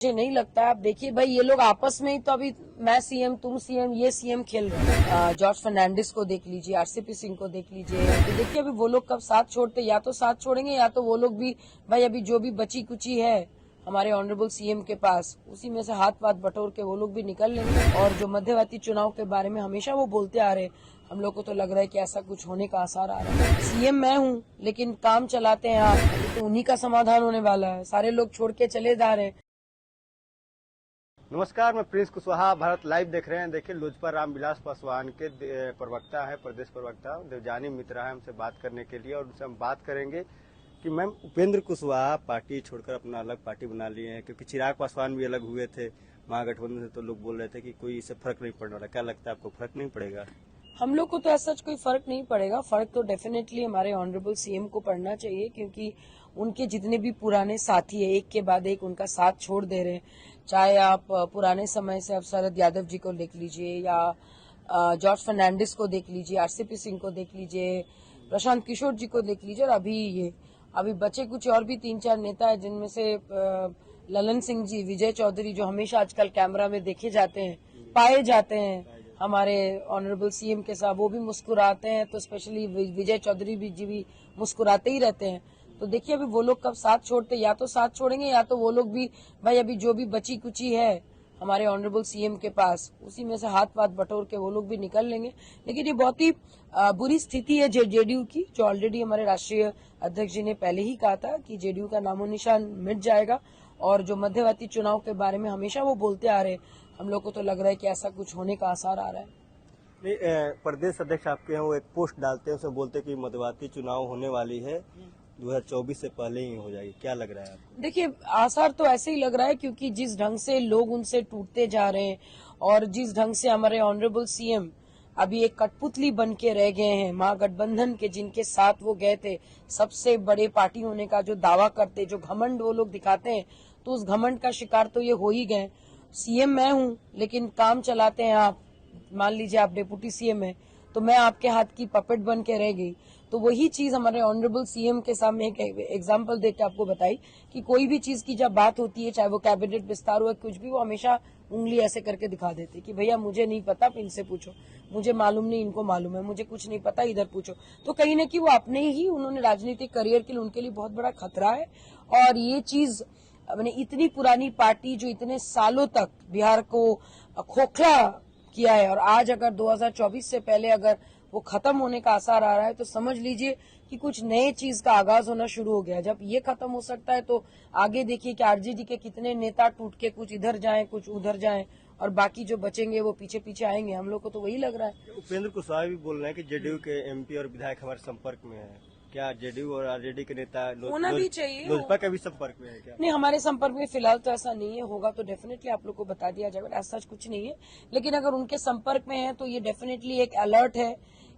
मुझे नहीं लगता। आप देखिए भाई, ये लोग आपस में ही तो अभी मैं सीएम तुम सीएम ये सीएम खेल रहे हैं। जॉर्ज फर्नांडिस को देख लीजिए, आरसीपी सिंह को देख लीजिए, तो देखिए अभी वो लोग कब साथ छोड़ते, या तो साथ छोड़ेंगे या तो वो लोग भी भाई अभी जो भी बची कुची है हमारे ऑनरेबल सीएम के पास, उसी में से हाथ वाथ बटोर के वो लोग भी निकल लेंगे। और जो मध्यवर्ती चुनाव के बारे में हमेशा वो बोलते आ रहे, हम लोग को तो लग रहा है कि ऐसा कुछ होने का आसार आ रहा है। सीएम मैं हूँ लेकिन काम चलाते हैं आप, तो उन्हीं का समाधान होने वाला है। सारे लोग छोड़ के चले जा रहे हैं। नमस्कार, मैं प्रिंस कुशवाहा, भारत लाइव देख रहे हैं। देखिए, लोजपा रामविलास पासवान के प्रवक्ता है, प्रदेश प्रवक्ता देवजानी मित्रा है हमसे बात करने के लिए, और उनसे हम बात करेंगे कि मैम उपेंद्र कुशवाहा पार्टी छोड़कर अपना अलग पार्टी बना लिए हैं, क्योंकि चिराग पासवान भी अलग हुए थे महागठबंधन से, तो लोग बोल रहे थे कि कोई इससे फर्क नहीं पड़ने वाला। क्या लगता है आपको, फर्क नहीं पड़ेगा? हम लोग को तो ऐसा कोई फर्क नहीं पड़ेगा। फर्क तो डेफिनेटली हमारे ऑनरेबल सीएम को पड़ना चाहिए, क्योंकि उनके जितने भी पुराने साथी है एक के बाद एक उनका साथ छोड़ दे रहे हैं। चाहे आप पुराने समय से अब शरद यादव जी को देख लीजिए, या जॉर्ज फर्नांडिस को देख लीजिए, आरसीपी सिंह को देख लीजिए, प्रशांत किशोर जी को देख लीजिए, और अभी बचे कुछ और भी 3-4 नेता है, जिनमें से ललन सिंह जी, विजय चौधरी, जो हमेशा आजकल कैमरा में देखे जाते हैं, पाए जाते हैं हमारे ऑनरेबल सीएम के साथ, वो भी मुस्कुराते हैं। तो स्पेशली विजय चौधरी जी भी मुस्कुराते ही रहते हैं। तो देखिए अभी वो लोग कब साथ छोड़ते, या तो साथ छोड़ेंगे या तो वो लोग भी भाई अभी जो भी बची कुची है हमारे ऑनरेबल सीएम के पास, उसी में से हाथ वाथ बटोर के वो लोग भी निकल लेंगे। लेकिन ये बहुत ही बुरी स्थिति है जेडीयू की, जो ऑलरेडी हमारे राष्ट्रीय अध्यक्ष जी ने पहले ही कहा था कि जेडीयू का नामो निशान मिट जाएगा। और जो मध्यवर्ती चुनाव के बारे में हमेशा वो बोलते आ रहे, हम लोग को तो लग रहा है कि ऐसा कुछ होने का आसार आ रहा है। नहीं, प्रदेश अध्यक्ष आपके हैं, वो एक पोस्ट डालते हैं, उसे बोलते हैं कि मध्यवर्ती चुनाव होने वाली है, 2024 से पहले ही हो जाएगी। क्या लग रहा है आपको? देखिए आसार तो ऐसे ही लग रहा है, क्योंकि जिस ढंग से लोग उनसे टूटते जा रहे हैं और जिस ढंग से हमारे ऑनरेबल सीएम अभी एक कठपुतली बन के रह गए हैं महागठबंधन के, जिनके साथ वो गए थे, सबसे बड़े पार्टी होने का जो दावा करते, जो घमंड वो लोग दिखाते हैं, तो उस घमंड का शिकार तो ये हो ही गए। सीएम मैं हूँ लेकिन काम चलाते हैं आप। मान लीजिए आप डिप्टी सीएम है तो मैं आपके हाथ की पपेट बन के रह गई। तो वही चीज हमारे ऑनरेबल सीएम के सामने एक एग्जांपल देकर आपको बताई कि कोई भी चीज की जब बात होती है, चाहे वो कैबिनेट विस्तार हुआ कुछ भी, वो हमेशा उंगली ऐसे करके दिखा देते कि भैया मुझे नहीं पता, इनसे पूछो, मुझे मालूम नहीं, इनको मालूम है, मुझे कुछ नहीं पता, इधर पूछो। तो कहीं ना कहीं वो अपने ही उन्होंने राजनीतिक करियर के लिए उनके लिए बहुत बड़ा खतरा है। और ये चीज मैंने इतनी पुरानी पार्टी जो इतने सालों तक बिहार को खोखला किया है, और आज अगर 2024 से पहले अगर वो खत्म होने का आसार आ रहा है, तो समझ लीजिए कि कुछ नए चीज का आगाज होना शुरू हो गया। जब ये खत्म हो सकता है तो आगे देखिए कि आरजेडी के कितने नेता टूट के कुछ इधर जाएं, कुछ उधर जाएं, और बाकी जो बचेंगे वो पीछे पीछे आएंगे। हम लोग को तो वही लग रहा है। उपेंद्र कुशवाहा भी बोल रहे हैं कि जेडीयू के एमपी और विधायक हमारे संपर्क में है। क्या जेडीयू और आरजेडी के नेता होना भी चाहिए, लोजपा के भी संपर्क में है क्या? नहीं, हमारे संपर्क में फिलहाल तो ऐसा नहीं है। होगा तो डेफिनेटली आप लोग को बता दिया जाएगा, ऐसा कुछ नहीं है। लेकिन अगर उनके संपर्क में है तो ये डेफिनेटली एक अलर्ट है,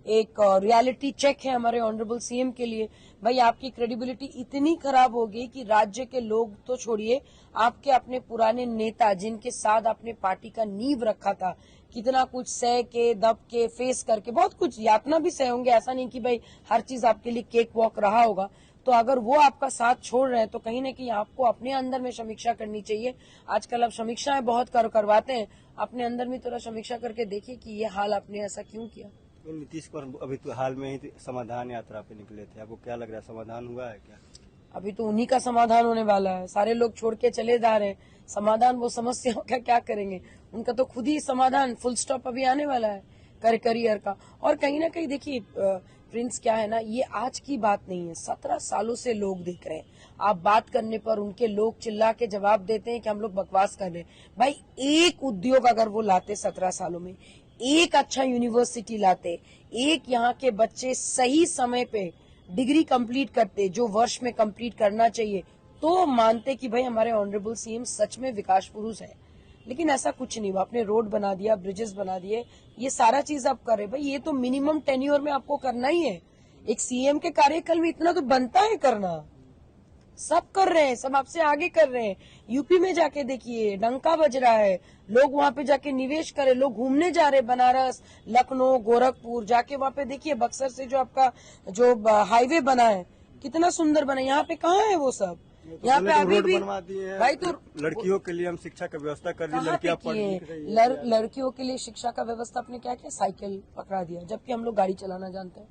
एक रियलिटी चेक है हमारे ऑनरेबल सीएम के लिए। भाई आपकी क्रेडिबिलिटी इतनी खराब हो गई कि राज्य के लोग तो छोड़िए, आपके अपने पुराने नेता जिनके साथ आपने पार्टी का नींव रखा था, कितना कुछ सह के, दब के, फेस करके, बहुत कुछ यातना भी सह होंगे, ऐसा नहीं कि भाई हर चीज आपके लिए केक वॉक रहा होगा। तो अगर वो आपका साथ छोड़ रहे हैं तो कहीं न कहीं आपको अपने अंदर में समीक्षा करनी चाहिए। आजकल आप समीक्षाएं बहुत करवाते हैं, अपने अंदर में थोड़ा समीक्षा करके देखिए कि ये हाल आपने ऐसा क्यों किया। नीतीश कुमार अभी तो हाल में ही समाधान यात्रा पे निकले थे, आपको क्या लग रहा है, समाधान हुआ है क्या? अभी तो उन्हीं का समाधान होने वाला है। सारे लोग छोड़ के चले जा रहे हैं, समाधान वो समस्याओं का क्या करेंगे, उनका तो खुद ही समाधान फुल स्टॉप अभी आने वाला है करियर का। और कहीं ना कहीं देखिए प्रिंस, क्या है ना, ये आज की बात नहीं है, 17 सालों से लोग देख रहे हैं। आप बात करने पर उनके लोग चिल्ला के जवाब देते हैं कि हम लोग बकवास कर रहे हैं। भाई एक उद्योग अगर वो लाते 17 सालों में, एक अच्छा यूनिवर्सिटी लाते, एक यहाँ के बच्चे सही समय पे डिग्री कंप्लीट करते जो वर्ष में कंप्लीट करना चाहिए, तो मानते कि भाई हमारे ऑनरेबल सीएम सच में विकास पुरुष है। लेकिन ऐसा कुछ नहीं हुआ। आपने रोड बना दिया, ब्रिजेस बना दिए, ये सारा चीज आप कर रहे। भाई ये तो मिनिमम टेन्योर में आपको करना ही है। एक सीएम के कार्यकाल में इतना तो बनता है करना। सब कर रहे हैं, सब आपसे आगे कर रहे हैं। यूपी में जाके देखिए, डंका बज रहा है, लोग वहां पे जाके निवेश करे, लोग घूमने जा रहे, बनारस, लखनऊ, गोरखपुर जाके वहां पे देखिए, बक्सर से जो आपका जो हाईवे बना है कितना सुंदर बना है। यहाँ पे कहाँ है वो सब? यहाँ पे अभी रोड भी बनवा दिए हैं। भाई तो लड़कियों के लिए हम शिक्षा की व्यवस्था कर दी, कहाँ पे लड़कियां पढ़ किए? लिख रही है। लड़कियों के लिए शिक्षा का व्यवस्था आपने क्या किया? साइकिल पकड़ा दिया, जबकि हम लोग गाड़ी चलाना जानते हैं,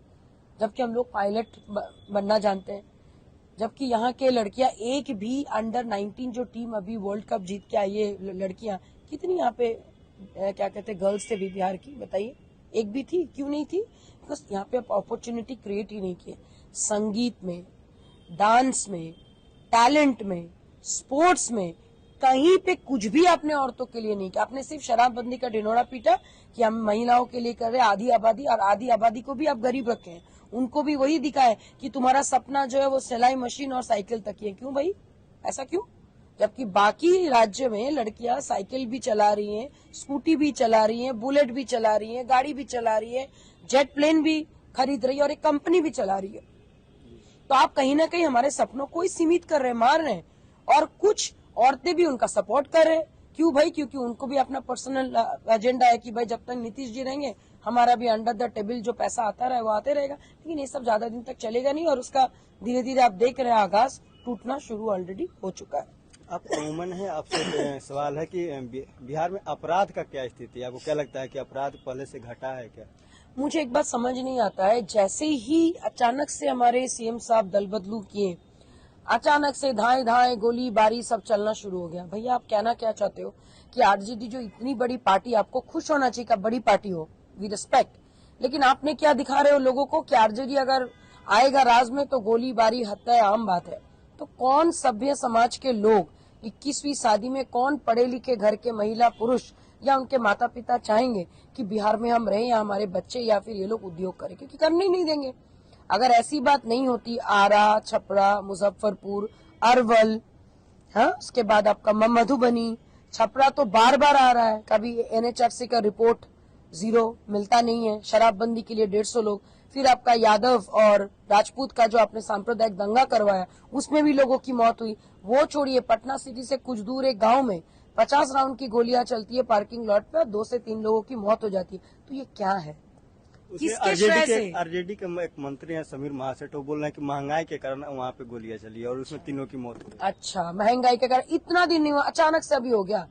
जबकि हम लोग पायलट बनना जानते हैं, जबकि यहाँ के लड़कियां एक भी अंडर 19 जो टीम अभी वर्ल्ड कप जीत के आई है लड़कियां, कितनी यहाँ पे क्या कहते हैं गर्ल्स थे भी बिहार की, बताइए एक भी थी? क्यों नहीं थी? बिकॉज यहाँ पे अपॉर्चुनिटी क्रिएट ही नहीं किए। संगीत में, डांस में, टैलेंट में, स्पोर्ट्स में, कहीं पे कुछ भी आपने औरतों के लिए नहीं किया। आपने सिर्फ शराबबंदी का ढिंढोरा पीटा कि हम महिलाओं के लिए कर रहे आधी आबादी, और आधी आबादी को भी आप गरीब रखे हैं, उनको भी वही दिखाए कि तुम्हारा सपना जो है वो सिलाई मशीन और साइकिल तक ही है। क्यों भाई, ऐसा क्यों? जबकि बाकी राज्य में लड़कियां साइकिल भी चला रही हैं, स्कूटी भी चला रही हैं, बुलेट भी चला रही हैं, गाड़ी भी चला रही है, जेट प्लेन भी खरीद रही है और एक कंपनी भी चला रही है। तो आप कहीं ना कहीं हमारे सपनों को ही सीमित कर रहे हैं, मार रहे हैं, और कुछ औरतें भी उनका सपोर्ट कर रहे हैं। क्यों भाई? क्योंकि उनको भी अपना पर्सनल एजेंडा है कि भाई जब तक नीतीश जी रहेंगे हमारा भी अंडर द टेबल जो पैसा आता रहा है वो आते रहेगा। लेकिन ये सब ज्यादा दिन तक चलेगा नहीं, और उसका धीरे धीरे आप देख रहे हैं आगाज टूटना शुरू ऑलरेडी हो चुका है। आप अमूमन है, आपसे सवाल है कि बिहार में अपराध का क्या स्थिति है? आपको क्या लगता है कि अपराध पहले से घटा है क्या? मुझे एक बात समझ नहीं आता है, जैसे ही अचानक से हमारे सीएम साहब दल बदलू किए, अचानक से धाए धाए गोली बारी सब चलना शुरू हो गया। भैया आप कहना क्या चाहते हो कि आरजेडी जो इतनी बड़ी पार्टी, आपको खुश होना चाहिए कि बड़ी पार्टी हो, वी रिस्पेक्ट, लेकिन आपने क्या दिखा रहे हो लोगों को कि आरजेडी अगर आएगा राज में तो गोली बारी हत्या आम बात है। तो कौन सभ्य समाज के लोग 21वीं शादी में, कौन पढ़े लिखे घर के महिला पुरुष या उनके माता पिता चाहेंगे कि बिहार में हम रहें या हमारे बच्चे या फिर ये लोग उद्योग करें? क्योंकि करने ही नहीं देंगे। अगर ऐसी बात नहीं होती, आरा, छपरा, मुजफ्फरपुर, अरवल, हाँ, उसके बाद आपका मधुबनी, छपरा तो बार बार आ रहा है, कभी एनएचआरसी का रिपोर्ट जीरो, मिलता नहीं है। शराबबंदी के लिए 150 लोग, फिर आपका यादव और राजपूत का जो आपने सांप्रदायिक दंगा करवाया उसमें भी लोगों की मौत हुई। वो छोड़िए, पटना सिटी से कुछ दूर एक गांव में 50 राउंड की गोलियां चलती है पार्किंग लॉट पे, 2 से 3 लोगों की मौत हो जाती है। तो ये क्या है? किसके श्रेय से? आरजेडी के एक मंत्री हैं समीर महासेठ, वो बोल रहे हैं कि महंगाई के कारण वहाँ पे गोलियां चली और उसमें तीनों की मौत हुई। अच्छा, महंगाई के कारण इतना दिन नहीं हुआ, अचानक से अभी हो गया,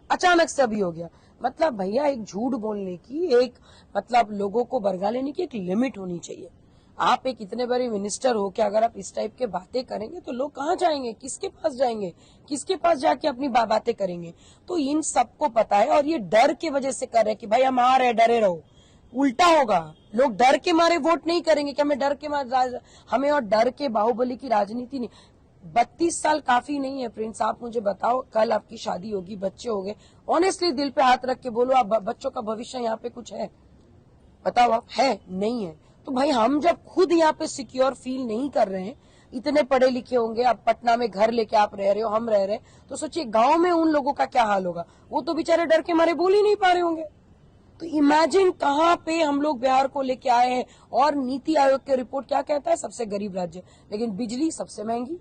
अचानक से अभी हो गया। मतलब भैया एक झूठ बोलने की, एक मतलब लोगों को बरगा लेने की एक लिमिट होनी चाहिए। आप एक इतने बड़े मिनिस्टर हो कि अगर आप इस टाइप के बातें करेंगे तो लोग कहाँ जाएंगे, किसके पास जाएंगे, किसके पास जाके अपनी बातें करेंगे? तो इन सबको पता है, और ये डर की वजह से कर रहे हैं कि भाई हम आ रहे, डरे रहो। उल्टा होगा, लोग डर के मारे वोट नहीं करेंगे कि हमें डर के मारे, हमें और डर के बाहुबली की राजनीति नहीं। 32 साल काफी नहीं है प्रिंस, आप मुझे बताओ, कल आपकी शादी होगी, बच्चे हो गए, ऑनेस्टली दिल पे हाथ रख के बोलो, आप बच्चों का भविष्य यहाँ पे कुछ है? बताओ आप, है? नहीं है। तो भाई हम जब खुद यहाँ पे सिक्योर फील नहीं कर रहे हैं, इतने पढ़े लिखे होंगे, अब पटना में घर लेके आप रह रहे हो, हम रह रहे हैं, तो सोचिए गांव में उन लोगों का क्या हाल होगा। वो तो बेचारे डर के मारे बोल ही नहीं पा रहे होंगे। तो इमेजिन कहाँ पे हम लोग बिहार को लेके आए हैं। और नीति आयोग के रिपोर्ट क्या कहता है? सबसे गरीब राज्य, लेकिन बिजली सबसे महंगी।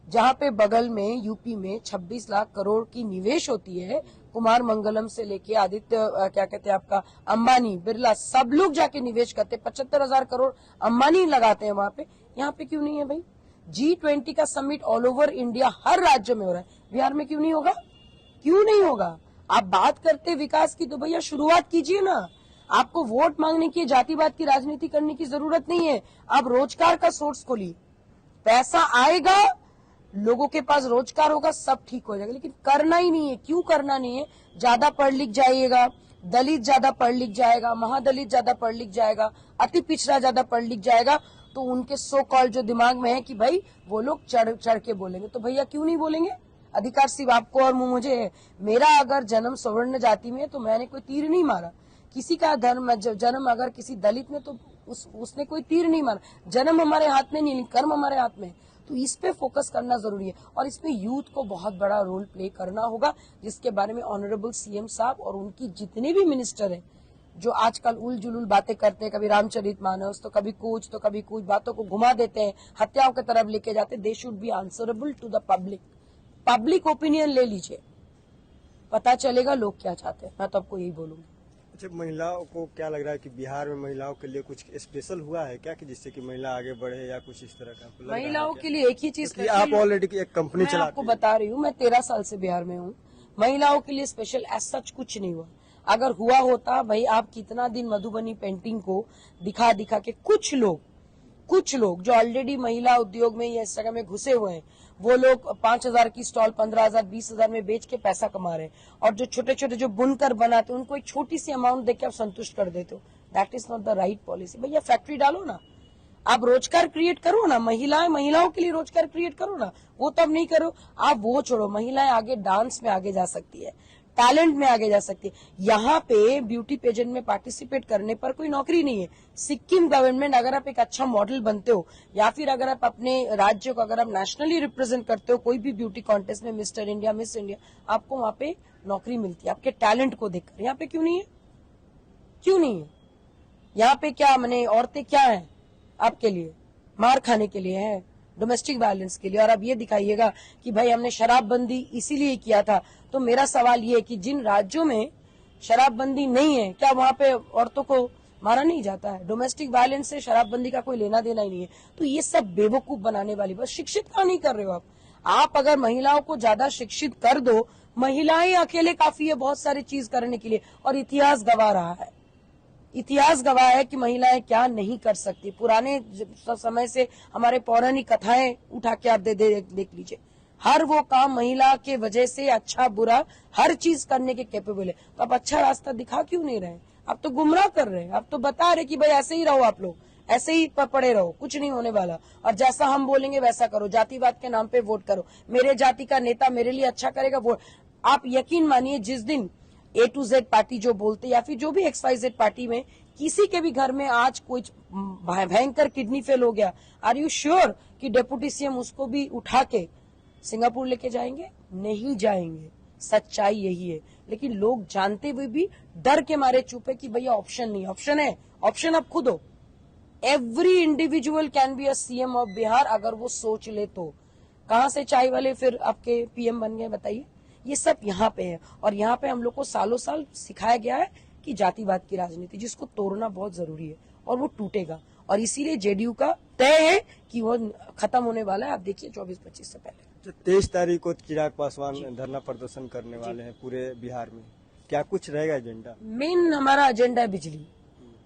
जहाँ पे बगल में यूपी में 26 लाख करोड़ की निवेश होती है, कुमार मंगलम से लेके आदित्य क्या कहते हैं आपका अंबानी, बिरला, सब लोग जाके निवेश करते, 75,000 करोड़ अंबानी लगाते हैं वहां पे। यहाँ पे क्यों नहीं है भाई? G20 का समिट ऑल ओवर इंडिया हर राज्य में हो रहा है, बिहार में क्यों नहीं होगा? क्यों नहीं होगा? आप बात करते विकास की तो भैया शुरुआत कीजिए ना। आपको वोट मांगने की, जातिवाद की राजनीति करने की जरूरत नहीं है। आप रोजगार का सोर्स खोलिए, पैसा आएगा, लोगों के पास रोजगार होगा, सब ठीक हो जाएगा। लेकिन करना ही नहीं है। क्यों करना नहीं है? ज्यादा पढ़ लिख जाइएगा, दलित ज्यादा पढ़ लिख जाएगा, महादलित ज्यादा पढ़ लिख जाएगा, अति पिछड़ा ज्यादा पढ़ लिख जाएगा, तो उनके सो कॉल जो दिमाग में है कि भाई वो लोग चढ़ के बोलेंगे। तो भैया क्यों नहीं बोलेंगे? अधिकार सिर्फ आपको और मुझे है। मेरा अगर जन्म सवर्ण जाति में है तो मैंने कोई तीर नहीं मारा। किसी का जन्म अगर किसी दलित में तो उसने कोई तीर नहीं मारा। जन्म हमारे हाथ में नहीं, कर्म हमारे हाथ में। तो इस पे फोकस करना जरूरी है, और इसमें यूथ को बहुत बड़ा रोल प्ले करना होगा, जिसके बारे में ऑनरेबल सीएम साहब और उनकी जितने भी मिनिस्टर हैं जो आजकल उल जुलूल बातें करते हैं, कभी रामचरितमानस तो कभी कुछ बातों को घुमा देते हैं, हत्याओं की तरफ लेके जाते हैं। They should be answerable to the public opinion ले लीजिए, पता चलेगा लोग क्या चाहते हैं। मैं तो आपको यही बोलूंगी। अच्छा, महिलाओं को क्या लग रहा है कि बिहार में महिलाओं के लिए कुछ स्पेशल हुआ है क्या, कि जिससे कि महिला आगे बढ़े या कुछ इस तरह का आपको लग रहा है महिलाओं क्या? के लिए एक ही चीज क्योंकि आप ऑलरेडी एक कंपनी मैं चलाते आपको हैं। बता रही हूँ, मैं 13 साल से बिहार में हूँ। महिलाओं के लिए स्पेशल एज सच कुछ नहीं हुआ। अगर हुआ होता, भाई आप कितना दिन मधुबनी पेंटिंग को दिखा दिखा के कुछ लोग जो ऑलरेडी महिला उद्योग में या इस जगह में घुसे हुए हैं, वो लोग 5,000 की स्टॉल 15,000 20,000 में बेच के पैसा कमा रहे हैं, और जो छोटे छोटे जो बुनकर बनाते हैं उनको एक छोटी सी अमाउंट देके आप संतुष्ट कर देते हो। That is not the right policy. भैया फैक्ट्री डालो ना, आप रोजगार क्रिएट करो ना, महिलाओं के लिए रोजगार क्रिएट करो ना। वो तो अब नहीं करो, आप वो छोड़ो। महिलाएं आगे डांस में आगे जा सकती है, टैलेंट में आगे जा सकती है। यहाँ पे ब्यूटी पेजेंट में पार्टिसिपेट करने पर कोई नौकरी नहीं है। सिक्किम गवर्नमेंट, अगर आप एक अच्छा मॉडल बनते हो या फिर अगर आप अपने राज्य को अगर आप नेशनली रिप्रेजेंट करते हो कोई भी ब्यूटी कॉन्टेस्ट में, मिस्टर इंडिया, मिस इंडिया, आपको वहां पे नौकरी मिलती है आपके टैलेंट को देखकर। यहाँ पे क्यों नहीं है? क्यों नहीं है? यहाँ पे क्या मैंने औरतें क्या है आपके लिए? मार खाने के लिए है, डोमेस्टिक वायलेंस के लिए। और अब ये दिखाइएगा कि भाई हमने शराबबंदी इसीलिए किया था। तो मेरा सवाल ये है कि जिन राज्यों में शराबबंदी नहीं है, क्या वहां पे औरतों को मारा नहीं जाता है? डोमेस्टिक वायलेंस से शराबबंदी का कोई लेना देना ही नहीं है। तो ये सब बेवकूफ बनाने वाली बात। शिक्षित क्यों नहीं कर रहे हो आप अगर महिलाओं को ज्यादा शिक्षित कर दो, महिलाएं अकेले काफी है बहुत सारी चीज करने के लिए। और इतिहास गवाह रहा है, इतिहास गवाह है कि महिलाएं क्या नहीं कर सकती। पुराने समय से हमारे पौराणिक कथाएं उठा के आप देख लीजिए, हर वो काम महिला के वजह से अच्छा बुरा हर चीज करने के कैपेबल है। तो आप अच्छा रास्ता दिखा क्यों नहीं रहे? आप तो गुमराह कर रहे हैं। आप तो बता रहे कि भाई ऐसे ही रहो, आप लोग ऐसे ही पड़े रहो, कुछ नहीं होने वाला, और जैसा हम बोलेंगे वैसा करो, जातिवाद के नाम पे वोट करो, मेरे जाति का नेता मेरे लिए अच्छा करेगा वोट। आप यकीन मानिए, जिस दिन A to Z पार्टी जो बोलते या फिर जो भी XYZ पार्टी में किसी के भी घर में आज कोई भयंकर किडनी फेल हो गया, आर यू श्योर कि डेप्यूटी सीएम उसको भी उठा के सिंगापुर लेके जाएंगे? नहीं जाएंगे। सच्चाई यही है। लेकिन लोग जानते हुए भी डर के मारे चुप है कि भैया ऑप्शन नहीं। ऑप्शन है, ऑप्शन आप खुद हो। Every individual can be a CM of Bihar, अगर वो सोच ले तो। कहां से चाय वाले फिर आपके पीएम बन गए बताइए? ये सब यहाँ पे है। और यहाँ पे हम लोग को सालों साल सिखाया गया है कि जातिवाद की राजनीति, जिसको तोड़ना बहुत जरूरी है और वो टूटेगा। और इसीलिए जेडीयू का तय है कि वो खत्म होने वाला है। आप देखिए 24-25 से पहले। 23 तारीख को चिराग पासवान धरना प्रदर्शन करने वाले हैं पूरे बिहार में, क्या कुछ रहेगा एजेंडा? मेन हमारा एजेंडा है बिजली।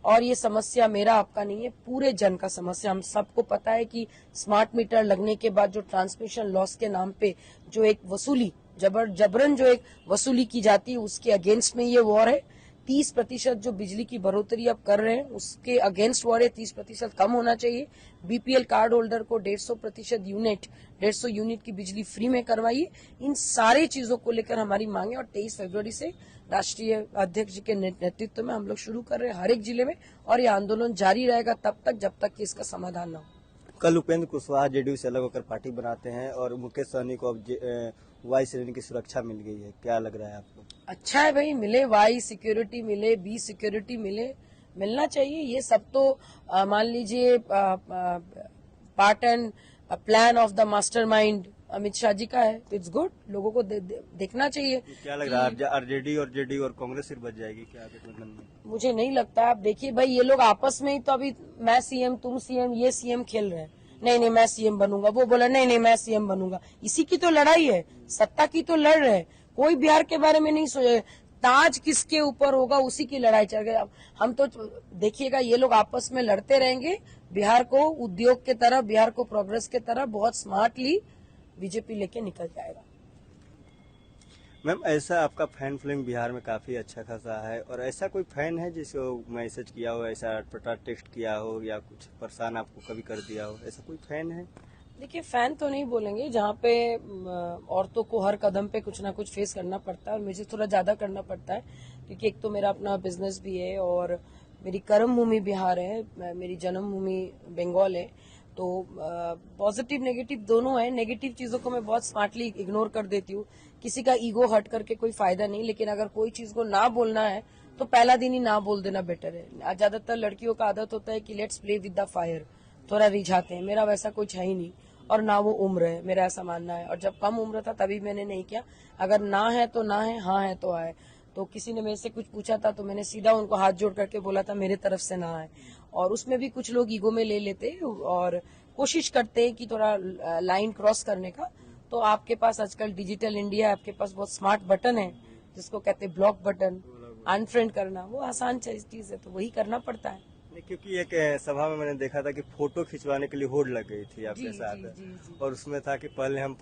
और ये समस्या मेरा आपका नहीं है, पूरे जन का समस्या। हम सबको पता है कि स्मार्ट मीटर लगने के बाद जो ट्रांसमिशन लॉस के नाम पे जो एक वसूली जबरन जो एक वसूली की जाती है, उसके अगेंस्ट में ये वॉर है। 30% जो बिजली की बढ़ोतरी अब कर रहे हैं उसके अगेंस्ट वॉर है। 30% कम होना चाहिए। बीपीएल कार्ड होल्डर को 150 यूनिट की बिजली फ्री में करवाइए। इन सारे चीजों को लेकर हमारी मांगे, और 23 फरवरी से राष्ट्रीय अध्यक्ष जी के नेतृत्व में हम लोग शुरू कर रहे हैं हर एक जिले में, और ये आंदोलन जारी रहेगा तब तक जब तक कि इसका समाधान न हो। कल उपेंद्र कुशवाहा जेडीयू से अलग होकर पार्टी बनाते हैं और मुकेश सहनी को अब वाई श्रेणी की सुरक्षा मिल गई है, क्या लग रहा है आपको? अच्छा है भाई, मिले वाई सिक्योरिटी मिले, बी सिक्योरिटी मिले, मिलना चाहिए। ये सब तो मान लीजिए part and plan of the mastermind Amit Shah ji का है। इट्स गुड, लोगों को देखना चाहिए। क्या लग रहा है आरजेडी और जेडीयू और कांग्रेस सिर बच जाएगी क्या गठबंधन में? मुझे नहीं लगता। आप देखिए भाई, ये लोग आपस में ही तो अभी मैं सीएम तुम सीएम ये सीएम खेल रहे हैं। नहीं मैं सीएम बनूंगा, वो बोला नहीं मैं सीएम बनूंगा। इसी की तो लड़ाई है, सत्ता की तो लड़ रहे हैं। कोई बिहार के बारे में नहीं सोचे, ताज किसके ऊपर होगा उसी की लड़ाई चल रही है। हम तो देखिएगा, ये लोग आपस में लड़ते रहेंगे। बिहार को उद्योग के तरफ, बिहार को प्रोग्रेस के तरफ बहुत स्मार्टली बीजेपी लेके निकल जाएगा। मैम, ऐसा आपका फैन फॉलोइंग बिहार में काफी अच्छा खासा है, और ऐसा कोई फैन है जिसको मैसेज किया हो, ऐसा टेक्स्ट किया हो या कुछ परेशान आपको कभी कर दिया हो, ऐसा कोई फैन है? देखिए, फैन तो नहीं बोलेंगे, जहाँ पे औरतों को हर कदम पे कुछ ना कुछ फेस करना पड़ता है, और मुझे थोड़ा ज्यादा करना पड़ता है क्योंकि एक तो मेरा अपना बिजनेस भी है और मेरी कर्म भूमि बिहार है, मेरी जन्म भूमि बंगाल है। तो पॉजिटिव नेगेटिव दोनों है। नेगेटिव चीजों को मैं बहुत स्मार्टली इग्नोर कर देती हूँ। किसी का ईगो हर्ट करके कोई फायदा नहीं, लेकिन अगर कोई चीज को ना बोलना है तो पहला दिन ही ना बोल देना बेटर है। ज्यादातर लड़कियों का आदत होता है कि let's play with the fire, थोड़ा रिझाते हैं। मेरा वैसा कुछ है ही नहीं, और ना वो उम्र है, मेरा ऐसा मानना है। और जब कम उम्र था तभी मैंने नहीं किया। अगर ना है तो ना है, हाँ है तो है। तो किसी ने मेरे से कुछ पूछा था तो मैंने सीधा उनको हाथ जोड़ करके बोला था मेरे तरफ से ना आए। और उसमें भी कुछ लोग ईगो में ले लेते और कोशिश करते हैं कि थोड़ा लाइन क्रॉस करने का। तो आपके पास आजकल डिजिटल इंडिया है, आपके पास बहुत स्मार्ट बटन है जिसको कहते हैं ब्लॉक बटन, अनफ्रेंड करना, वो आसान चीज है तो वही करना पड़ता है। नहीं, क्योंकि एक सभा में मैंने देखा था कि फोटो खिंचवाने के लिए होड़ लग गई थी आपके जी, साथ। जी। और उसमें था कि पहले हम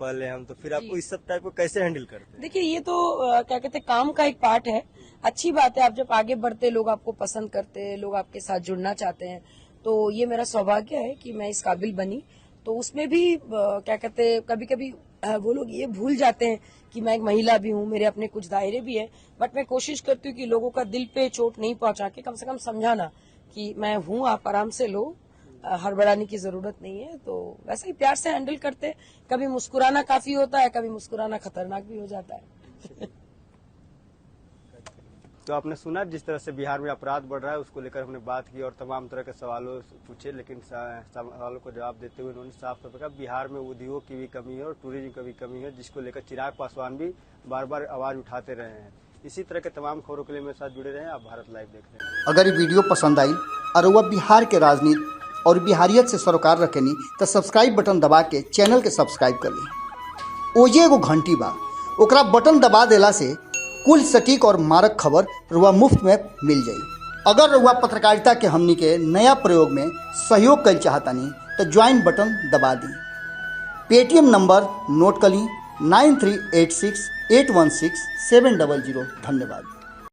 तो फिर आपको इस सब टाइप को कैसे हैंडल करते हैं? देखिए ये तो क्या कहते हैं काम का एक पार्ट है। अच्छी बात है, आप जब आगे बढ़ते लोग आपको पसंद करते हैं, लोग आपके साथ जुड़ना चाहते हैं, तो ये मेरा सौभाग्य है कि मैं इस काबिल बनी। तो उसमें भी क्या कहते हैं कभी कभी वो लोग ये भूल जाते हैं कि मैं एक महिला भी हूँ, मेरे अपने कुछ दायरे भी है। बट मैं कोशिश करती हूँ कि लोगों का दिल पे चोट नहीं पहुंचा के कम से कम समझाना कि मैं हूँ, आप आराम से लो, हड़बड़ाने की जरूरत नहीं है। तो वैसे ही प्यार से हैंडल करते हैं। कभी मुस्कुराना काफी होता है, कभी मुस्कुराना खतरनाक भी हो जाता है। तो आपने सुना जिस तरह से बिहार में अपराध बढ़ रहा है, उसको लेकर हमने बात की और तमाम तरह के सवालों पूछे, लेकिन सवालों को जवाब देते हुए उन्होंने साफ तौर पर कहा बिहार में उद्योग की भी कमी है और टूरिज्म की भी कमी है, जिसको लेकर चिराग पासवान भी बार बार आवाज उठाते रहे हैं। इसी तरह के तमाम खबरों के लिए मेरे साथ जुड़े रहे हैं। आप भारत लाइव देख रहे हैं। अगर ये वीडियो पसंद आई और वह बिहार के राजनीति और बिहारियत से सरोकार रखेनी तो सब्सक्राइब बटन दबा के चैनल के सब्सक्राइब कर ली। ओजे एगो घंटी बा, ओकरा बटन दबा देला से कुल सटीक और मारक खबर रुआ मुफ्त में मिल जाई। अगर रुआ पत्रकारिता के हमनी के नया प्रयोग में सहयोग कर चाहतानी तो ज्वाइन बटन दबा दी। पेटीएम नंबर नोट कर ली 9386816700। धन्यवाद।